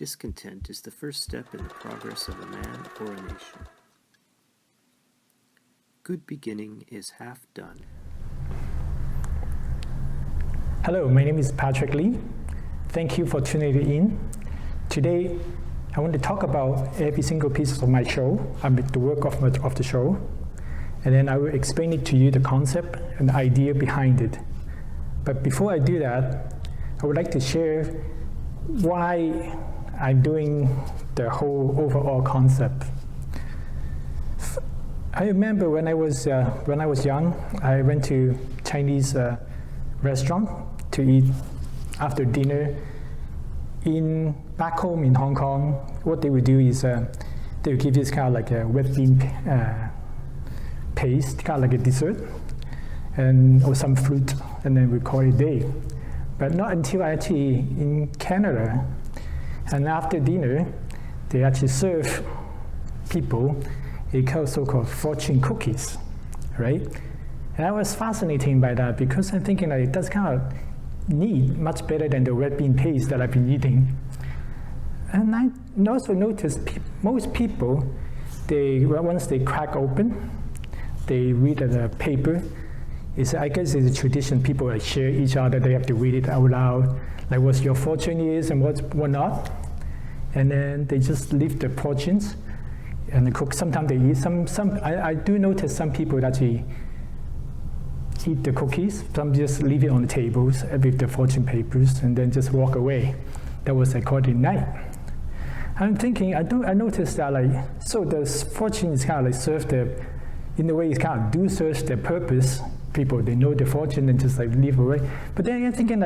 Discontent is the first step in the progress of a man or a nation. Good beginning is half done. Hello, my name is Patrick Lee. Thank you for tuning in. Today, I want to talk about every single piece of my show, the work of the show, and then I will explain it to you, the concept and the idea behind it. But before I do that, I would like to share why I'm doing the whole overall concept. I remember when I was young, I went to Chinese restaurant to eat after dinner. Back home in Hong Kong, what they would do is they would give this kind of like a red bean paste, kind of like a dessert, or some fruit, and then we call it a day. But not until actually in Canada, and after dinner, they actually serve people a so-called fortune cookies, right? And I was fascinated by that because I'm thinking like that's kind of neat, much better than the red bean paste that I've been eating. And I also noticed most people, once they crack open, they read the paper. I guess it's a tradition, people like share each other, they have to read it out loud, like what your fortune is and what not. And then they just leave the fortunes and they cook. Sometimes they eat I do notice some people actually eat the cookies, some just leave it on the tables with the fortune papers and then just walk away. That was according to night. I'm thinking, I noticed that so the fortune is kind of like serve in a way it kind of do serve their purpose. People, they know the fortune and just leave away. But then I'm thinking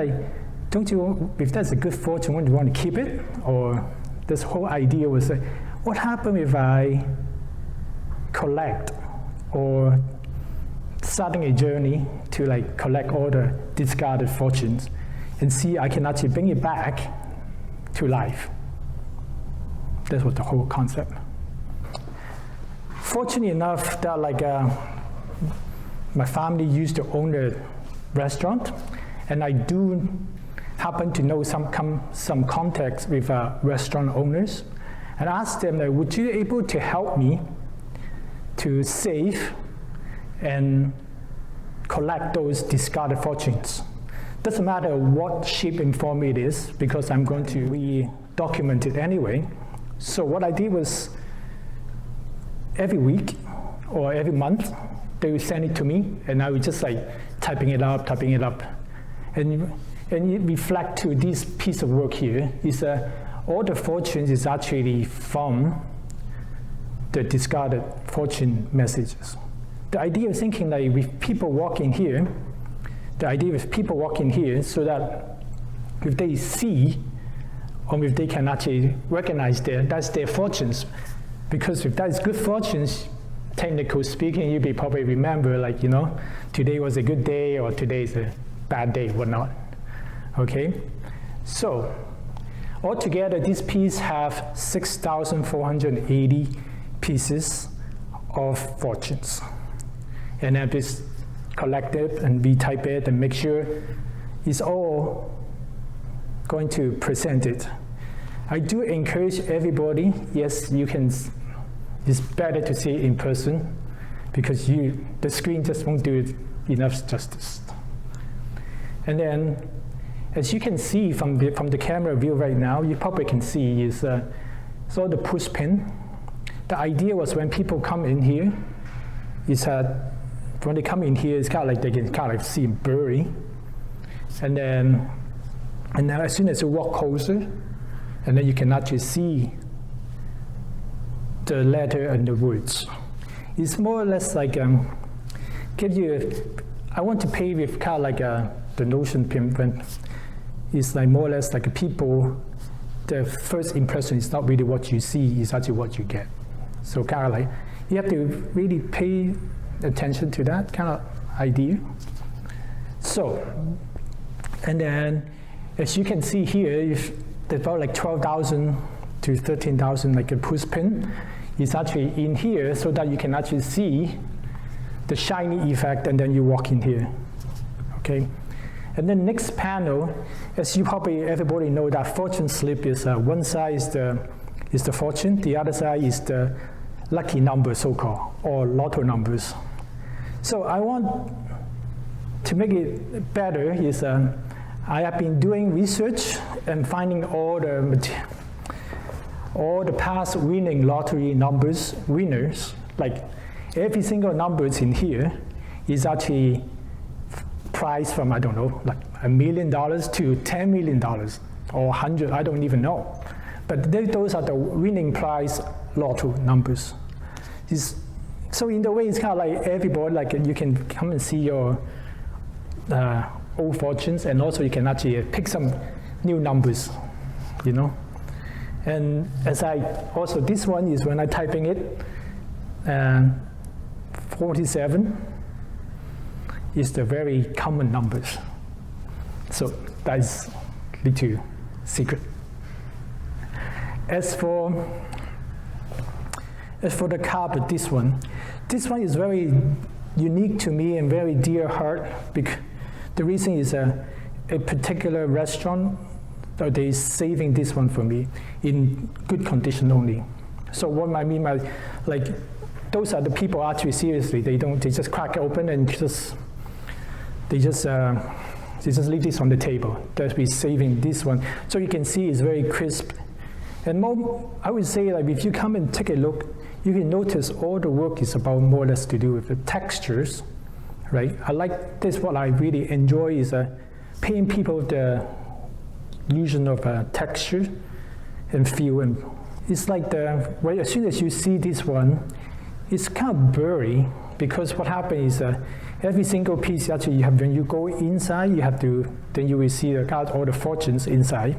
don't you, if that's a good fortune, wouldn't you want to keep it? Or this whole idea was what happens if I collect or starting a journey to collect all the discarded fortunes and see I can actually bring it back to life. That was the whole concept. Fortunate enough that my family used to own a restaurant, and I do happen to know some contacts with restaurant owners, and asked them, would you be able to help me to save and collect those discarded fortunes? Doesn't matter what shape and form it is, because I'm going to re-document it anyway. So what I did was every week or every month, they would send it to me, and I would just typing it up, and it reflect to this piece of work here is all the fortunes is actually from the discarded fortune messages. The idea of thinking with people walking here, so that if they see, or if they can actually recognize that's their fortunes, because if that's good fortunes, technically speaking, you probably remember today was a good day or today is a bad day, whatnot. Okay, so altogether, this piece have 6,480 pieces of fortunes, and then this collected and retype it and make sure it's all going to present it. I do encourage everybody. Yes, you can. It's better to see it in person because the screen just won't do it enough justice. And then, as you can see from the camera view right now, you probably can see is all the push pin. The idea was when people come in here, when they come in here, it's kind of they can kind of see blurry. And then as soon as you walk closer, and then you can actually see the letter and the words. It's more or less give you. I want to pay with kind of the notion pin. It's more or less people. The first impression is not really what you see; it's actually what you get. So kind of you have to really pay attention to that kind of idea. So, and then as you can see here, if there's about 12,000 to 13,000 a push pin. Is actually in here so that you can actually see the shiny effect, and then you walk in here. Okay, And then next panel, as you probably everybody know, that fortune slip is one side is the fortune, the other side is the lucky numbers, so-called, or lotto numbers. So I want to make it better is I have been doing research and finding all the past winning lottery winners, like every single numbers in here is actually priced from, I don't know, like $1 million to $10 million or 100, I don't even know. But those are the winning prize lotto numbers. So in the way, it's kind of like everybody, like you can come and see your old fortunes, and also you can actually pick some new numbers, you know. And also this one is when I'm typing it, 47 is the very common numbers. So that's little secret. As for the carpet, this one is very unique to me and very dear heart. Because the reason is a particular restaurant, they're saving this one for me in good condition only. So what I mean by, like, those are the people actually seriously. They just crack it open and they just leave this on the table. That we're saving this one. So you can see it's very crisp. And I would say, like, if you come and take a look, you can notice all the work is about more or less to do with the textures, right? I like this. What I really enjoy is paying people the illusion of texture and feel. And it's like right, as soon as you see this one, it's kind of blurry, because what happens is every single piece actually you have, when you go inside, then you will see all the fortunes inside.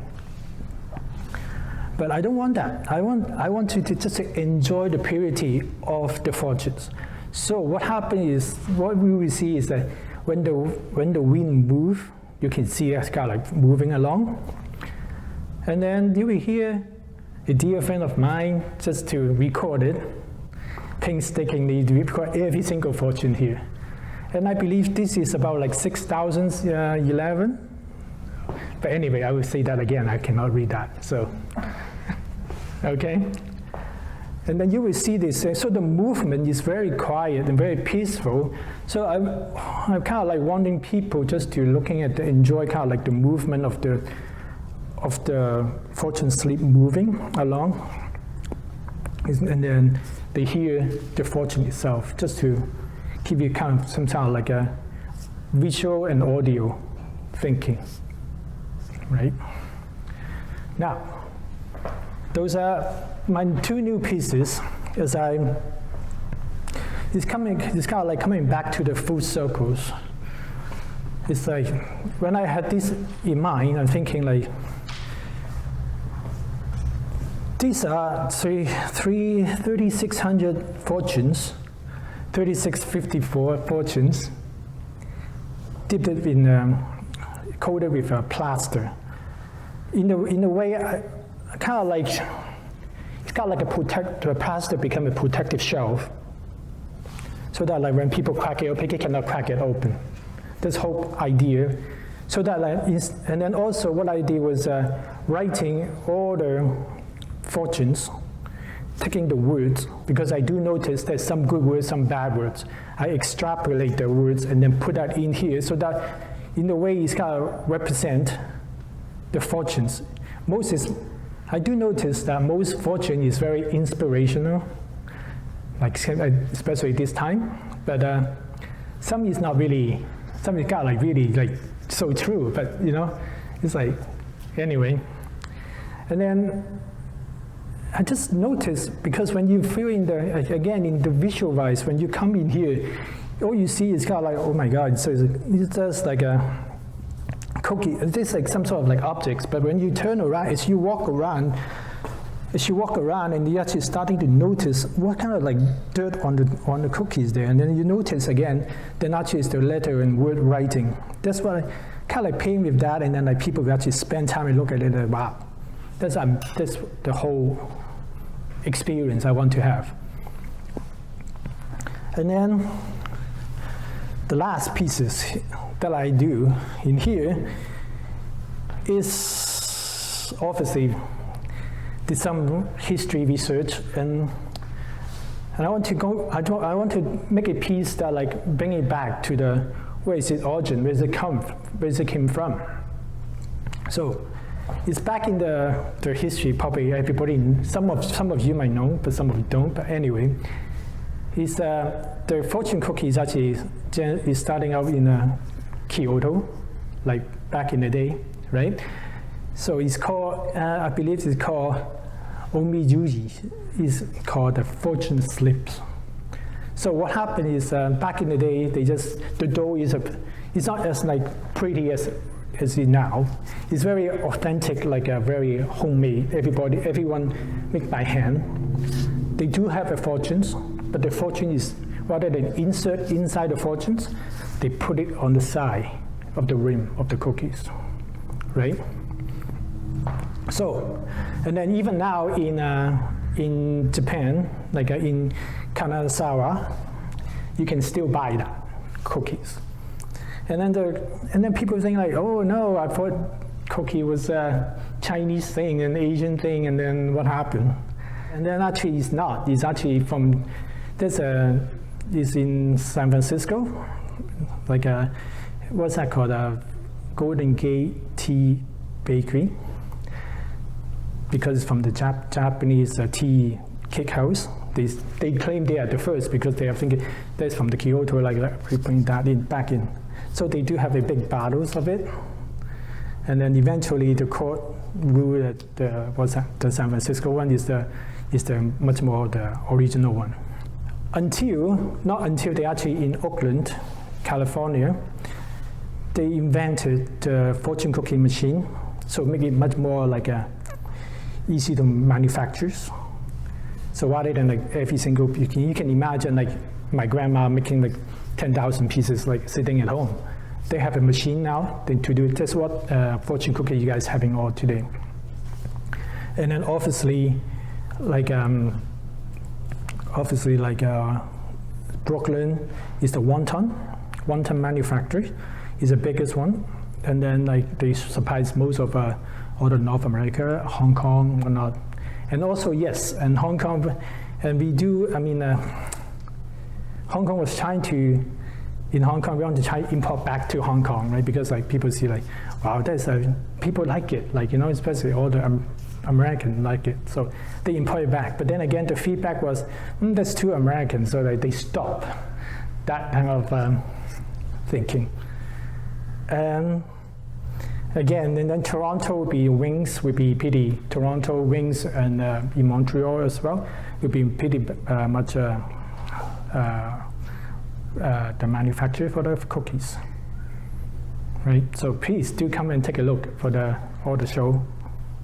But I don't want that. I want you to just enjoy the purity of the fortunes. So what happens is, what we will see is that when the wind moves, you can see it's kind of like moving along. And then you will hear a dear friend of mine, just to record it, painstakingly record every single fortune here. And I believe this is about like 6,011. But anyway, I will say that again. I cannot read that. So, okay. And then you will see this. So the movement is very quiet and very peaceful. So I'm kind of like wanting people just to enjoy kind of like the movement of the fortune slip moving along. And then they hear the fortune itself, just to give you kind of some sound like a visual and audio thinking, right? Now, those are my two new pieces. It's kind of like coming back to the full circles. It's like, when I had this in mind, I'm thinking like, these are 3,600 fortunes, 3,654 fortunes, dipped in, coated with a plaster. In a way, kind of like, it's kind of like the plaster become a protective shelf, so that like when people crack it open, they cannot crack it open. This whole idea. So that like, and then also what I did was writing all the fortunes, taking the words, because I do notice there's some good words, some bad words. I extrapolate the words and then put that in here, so that in a way it's kind of represent the fortunes. I do notice that most fortune is very inspirational, like especially this time, but some is not really, some is kind of like really like so true, but you know, it's like, anyway. And then I just noticed, because when you feel in the visualize, when you come in here, all you see is kind of like, oh my God, so it's just like a cookie, it's like some sort of like objects, but when you turn around, as you walk around and you're actually starting to notice what kind of like dirt on the cookies there, and then you notice again, then actually it's the letter and word writing. That's what I kind of like playing with that, and then like people will actually spend time and look at it and wow, that's the whole experience I want to have. And then the last pieces that I do in here is obviously did some history research, and I want to make a piece that like bring it back to the where is its origin, where it came from. So it's back in the history. Probably everybody, some of you might know, but some of you don't. But anyway, it's the fortune cookie is actually is starting out in Kyoto, like back in the day, right? So it's called, I believe it's called Omiyuji. It's called the fortune slips. So what happened is back in the day, the dough it's not as like pretty as it now. It's very authentic, like a very homemade. Everyone make by hand. They do have a fortunes, but the fortune is rather than insert inside the fortunes, they put it on the side of the rim of the cookies, right? So, and then even now in Japan, like in Kanazawa, you can still buy that cookies. And then people think like, oh no, I thought cookie was a Chinese thing, an Asian thing, and then what happened? And then actually it's not. It's actually from it's in San Francisco, like what's that called? Golden Gate Tea Bakery, because from the Japanese tea cake house. They claim they are the first because they are thinking that's from the Kyoto, like we bring that back in. So they do have a big bottles of it, and then eventually the court ruled that the San Francisco one is the much more the original one. Not until they actually in Oakland, California, they invented the fortune cookie machine, so make it much more like easy to manufacture. So rather than like every single, you can imagine like my grandma making like 10,000 pieces like sitting at home. They have a machine now to do it. That's what fortune cookie you guys having all today. And then obviously Brooklyn is the wonton manufacturer is the biggest one. And then like they supply most of all the North America, Hong Kong, whatnot. And also, yes, and Hong Kong, and we do, Hong Kong was trying to, in Hong Kong, we want to try to import back to Hong Kong, right? Because like people see like, wow, people like it, like, you know, especially all the Americans like it. So they import it back. But then again, the feedback was, that's too American. So like, they stop that kind of thinking. Again, and then Toronto would be wings, would be pretty, Toronto wings, and in Montreal as well, would be pretty much the manufacturer for the cookies, right? So please do come and take a look for all the show.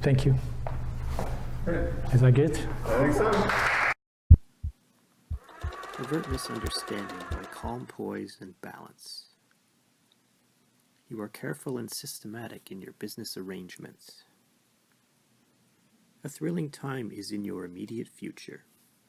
Thank you. Is that good? I think so. Avert misunderstanding by calm poise and balance. You are careful and systematic in your business arrangements. A thrilling time is in your immediate future.